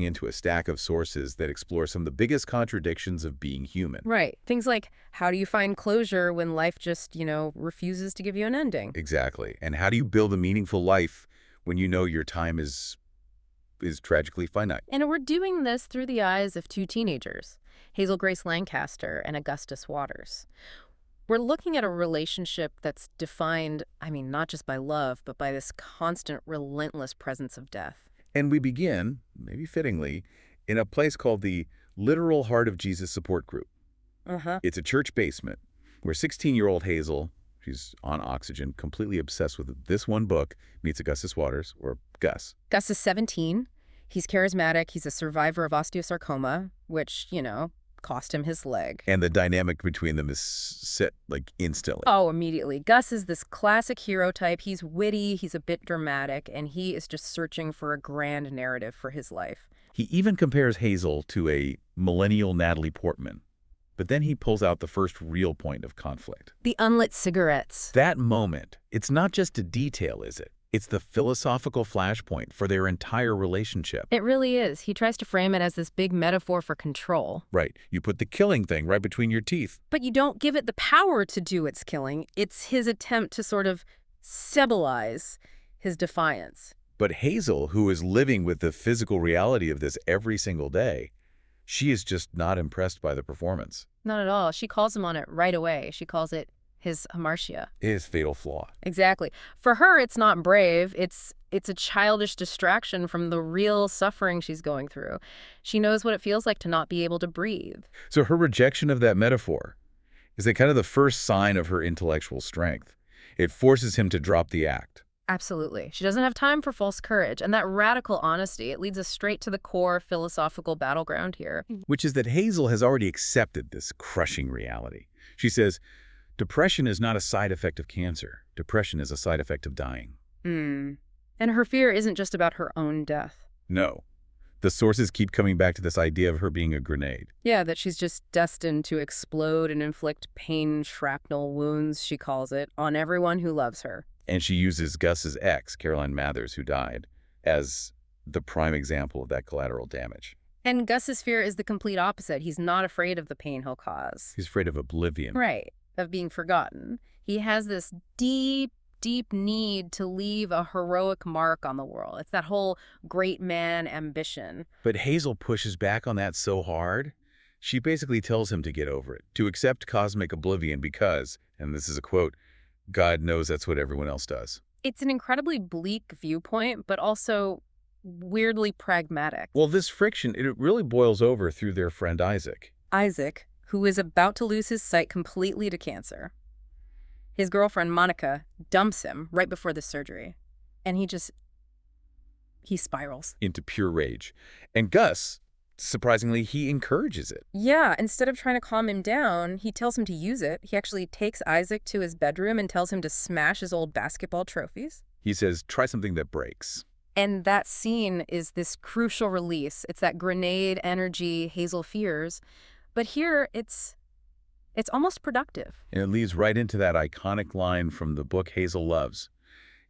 into a stack of sources that explore some of the biggest contradictions of being human. Right. Things like, how do you find closure when life just, refuses to give you an ending? Exactly. And how do you build a meaningful life when you know your time is tragically finite? And we're doing this through the eyes of two teenagers, Hazel Grace Lancaster and Augustus Waters. We're looking at a relationship that's defined, not just by love, but by this constant, relentless presence of death. And we begin, maybe fittingly, in a place called the Literal Heart of Jesus Support Group. Uh-huh. It's a church basement where 16-year-old Hazel, she's on oxygen, completely obsessed with this one book, meets Augustus Waters, or Gus. Gus is 17. He's charismatic. He's a survivor of osteosarcoma, which, cost him his leg. And the dynamic between them is set, instantly. Oh, immediately. Gus is this classic hero type. He's witty, he's a bit dramatic, and he is just searching for a grand narrative for his life. He even compares Hazel to a millennial Natalie Portman. But then he pulls out the first real point of conflict. The unlit cigarettes. That moment, it's not just a detail, is it? It's the philosophical flashpoint for their entire relationship. It really is. He tries to frame it as this big metaphor for control. Right. You put the killing thing right between your teeth. But you don't give it the power to do its killing. It's his attempt to sort of symbolize his defiance. But Hazel, who is living with the physical reality of this every single day, she is just not impressed by the performance. Not at all. She calls him on it right away. She calls it his hamartia. His fatal flaw. Exactly. For her, it's not brave. It's a childish distraction from the real suffering she's going through. She knows what it feels like to not be able to breathe. So her rejection of that metaphor is kind of the first sign of her intellectual strength. It forces him to drop the act. Absolutely. She doesn't have time for false courage. And that radical honesty, it leads us straight to the core philosophical battleground here. Which is that Hazel has already accepted this crushing reality. She says, depression is not a side effect of cancer. Depression is a side effect of dying. And her fear isn't just about her own death. No. The sources keep coming back to this idea of her being a grenade. Yeah, that she's just destined to explode and inflict pain, shrapnel wounds, she calls it, on everyone who loves her. And she uses Gus's ex, Caroline Mathers, who died, as the prime example of that collateral damage. And Gus's fear is the complete opposite. He's not afraid of the pain he'll cause. He's afraid of oblivion. Right, of being forgotten. He has this deep, deep need to leave a heroic mark on the world. It's that whole great man ambition. But Hazel pushes back on that so hard, she basically tells him to get over it, to accept cosmic oblivion because, and this is a quote, God knows that's what everyone else does. It's an incredibly bleak viewpoint, but also weirdly pragmatic. Well, this friction, it really boils over through their friend Isaac. Isaac, who is about to lose his sight completely to cancer. His girlfriend, Monica, dumps him right before the surgery. And he spirals. Into pure rage. And Gus, surprisingly, he encourages it. Yeah, instead of trying to calm him down, he tells him to use it. He actually takes Isaac to his bedroom and tells him to smash his old basketball trophies. He says, try something that breaks. And that scene is this crucial release. It's that grenade energy Hazel fears. But here, it's almost productive. And it leads right into that iconic line from the book Hazel loves,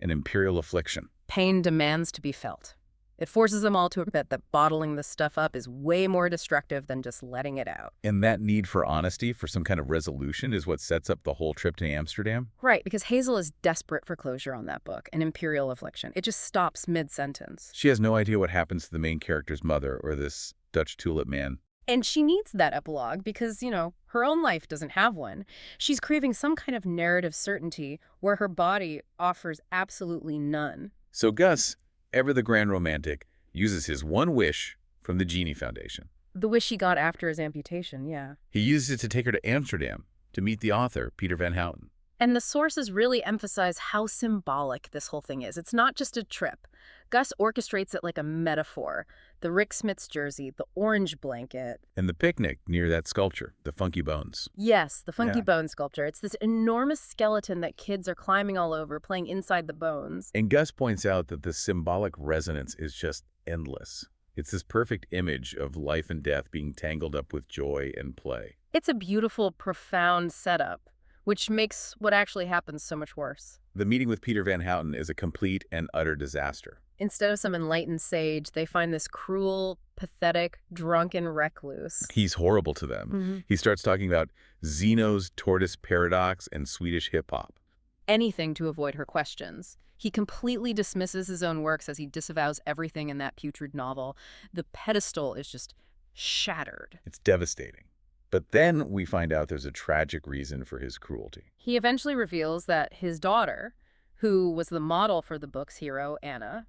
an imperial affliction. Pain demands to be felt. It forces them all to admit that bottling this stuff up is way more destructive than just letting it out. And that need for honesty, for some kind of resolution, is what sets up the whole trip to Amsterdam? Right, because Hazel is desperate for closure on that book, An Imperial Affliction. It just stops mid-sentence. She has no idea what happens to the main character's mother or this Dutch tulip man. And she needs that epilogue because, her own life doesn't have one. She's craving some kind of narrative certainty where her body offers absolutely none. So Gus, ever the grand romantic, uses his one wish from the Genie Foundation. The wish he got after his amputation, yeah. He uses it to take her to Amsterdam to meet the author, Peter Van Houten. And the sources really emphasize how symbolic this whole thing is. It's not just a trip. Gus orchestrates it like a metaphor. The Rick Smith's jersey, the orange blanket. And the picnic near that sculpture, the Funky Bones. Yes, the Funky Bone sculpture. It's this enormous skeleton that kids are climbing all over, playing inside the bones. And Gus points out that the symbolic resonance is just endless. It's this perfect image of life and death being tangled up with joy and play. It's a beautiful, profound setup, which makes what actually happens so much worse. The meeting with Peter Van Houten is a complete and utter disaster. Instead of some enlightened sage, they find this cruel, pathetic, drunken recluse. He's horrible to them. He starts talking about Zeno's tortoise paradox and Swedish hip-hop. Anything to avoid her questions. He completely dismisses his own works as he disavows everything in that putrid novel. The pedestal is just shattered. It's devastating. But then we find out there's a tragic reason for his cruelty. He eventually reveals that his daughter, who was the model for the book's hero, Anna,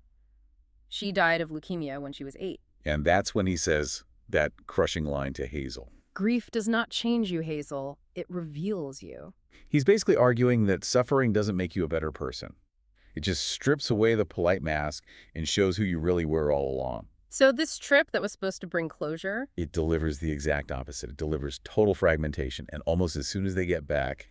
she died of leukemia when she was 8. And that's when he says that crushing line to Hazel. Grief does not change you, Hazel. It reveals you. He's basically arguing that suffering doesn't make you a better person. It just strips away the polite mask and shows who you really were all along. So this trip that was supposed to bring closure? It delivers the exact opposite. It delivers total fragmentation. And almost as soon as they get back,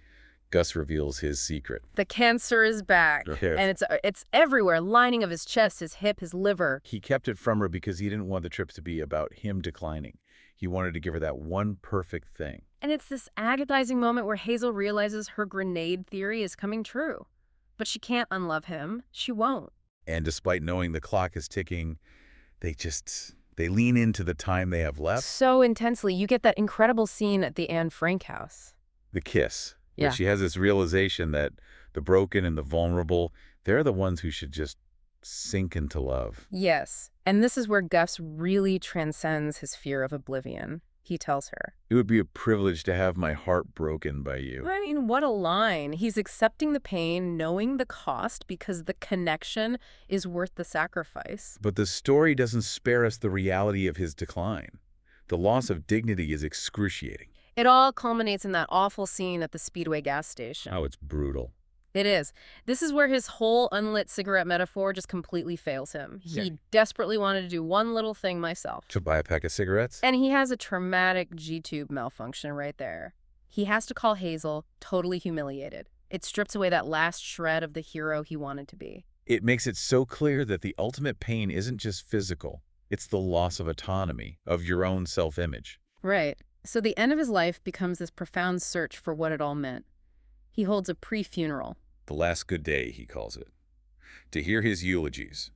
Gus reveals his secret. The cancer is back. Yes. And it's everywhere, lining of his chest, his hip, his liver. He kept it from her because he didn't want the trip to be about him declining. He wanted to give her that one perfect thing. And it's this agonizing moment where Hazel realizes her grenade theory is coming true. But she can't unlove him. She won't. And despite knowing the clock is ticking, they lean into the time they have left. So intensely. You get that incredible scene at the Anne Frank house. The kiss. Yeah. Where she has this realization that the broken and the vulnerable, they're the ones who should just sink into love. Yes. And this is where Gus really transcends his fear of oblivion. He tells her, It would be a privilege to have my heart broken by you. I mean, what a line. He's accepting the pain, knowing the cost, because the connection is worth the sacrifice. But the story doesn't spare us the reality of his decline. The loss of dignity is excruciating. It all culminates in that awful scene at the Speedway gas station. Oh, it's brutal. It is. This is where his whole unlit cigarette metaphor just completely fails him. He Yeah. desperately wanted to do one little thing myself. To buy a pack of cigarettes? And he has a traumatic G-tube malfunction right there. He has to call Hazel, totally humiliated. It strips away that last shred of the hero he wanted to be. It makes it so clear that the ultimate pain isn't just physical. It's the loss of autonomy, of your own self-image. Right. So the end of his life becomes this profound search for what it all meant. He holds a pre-funeral. The last good day, he calls it. To hear his eulogies.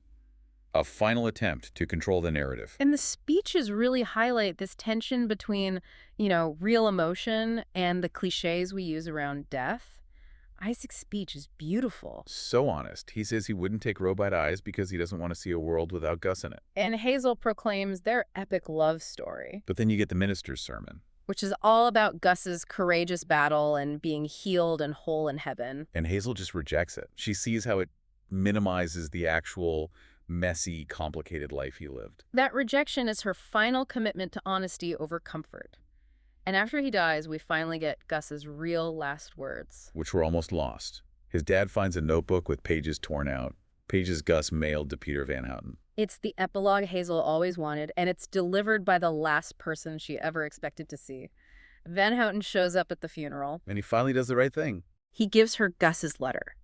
A final attempt to control the narrative. And the speeches really highlight this tension between, real emotion and the cliches we use around death. Isaac's speech is beautiful. So honest. He says he wouldn't take robot eyes because he doesn't want to see a world without Gus in it. And Hazel proclaims their epic love story, But then you get the minister's sermon. which is all about Gus's courageous battle and being healed and whole in heaven. And Hazel just rejects it. She sees how it minimizes the actual messy, complicated life he lived. That rejection is her final commitment to honesty over comfort. And after he dies, we finally get Gus's real last words. Which were almost lost. His dad finds a notebook with pages torn out. Pages Gus mailed to Peter Van Houten. It's the epilogue Hazel always wanted, and it's delivered by the last person she ever expected to see. Van Houten shows up at the funeral. And he finally does the right thing. He gives her Gus's letter.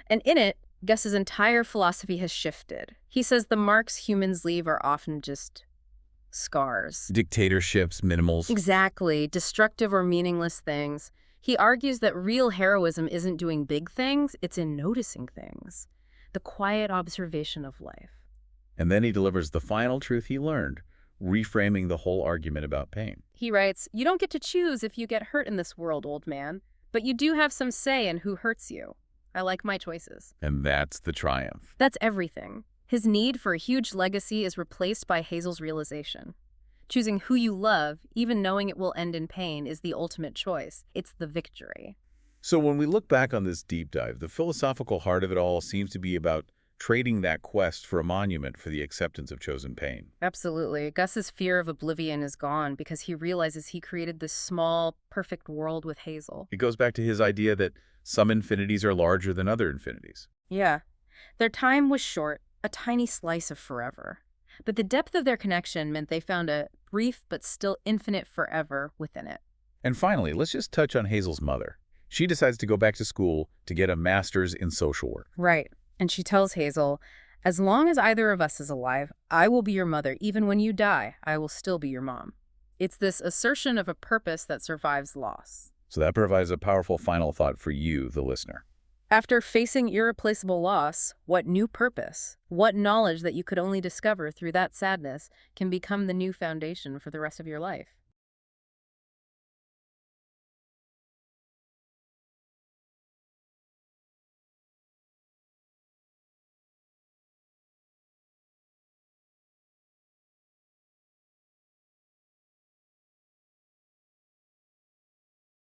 And in it, Gus's entire philosophy has shifted. He says the marks humans leave are often just scars. Dictatorships, minimals. Exactly. Destructive or meaningless things. He argues that real heroism isn't doing big things, it's in noticing things. The quiet observation of life. And then he delivers the final truth he learned, reframing the whole argument about pain. He writes, "You don't get to choose if you get hurt in this world, old man, but you do have some say in who hurts you. I like my choices." And that's the triumph. That's everything. His need for a huge legacy is replaced by Hazel's realization. Choosing who you love, even knowing it will end in pain, is the ultimate choice. It's the victory. So when we look back on this deep dive, the philosophical heart of it all seems to be about trading that quest for a monument for the acceptance of chosen pain. Absolutely. Gus's fear of oblivion is gone because he realizes he created this small, perfect world with Hazel. It goes back to his idea that some infinities are larger than other infinities. Yeah. Their time was short, a tiny slice of forever. But the depth of their connection meant they found a brief but still infinite forever within it. And finally, let's just touch on Hazel's mother. She decides to go back to school to get a master's in social work. Right. And she tells Hazel, "As long as either of us is alive, I will be your mother. Even when you die, I will still be your mom." It's this assertion of a purpose that survives loss. So that provides a powerful final thought for you, the listener. After facing irreplaceable loss, what new purpose, what knowledge that you could only discover through that sadness can become the new foundation for the rest of your life?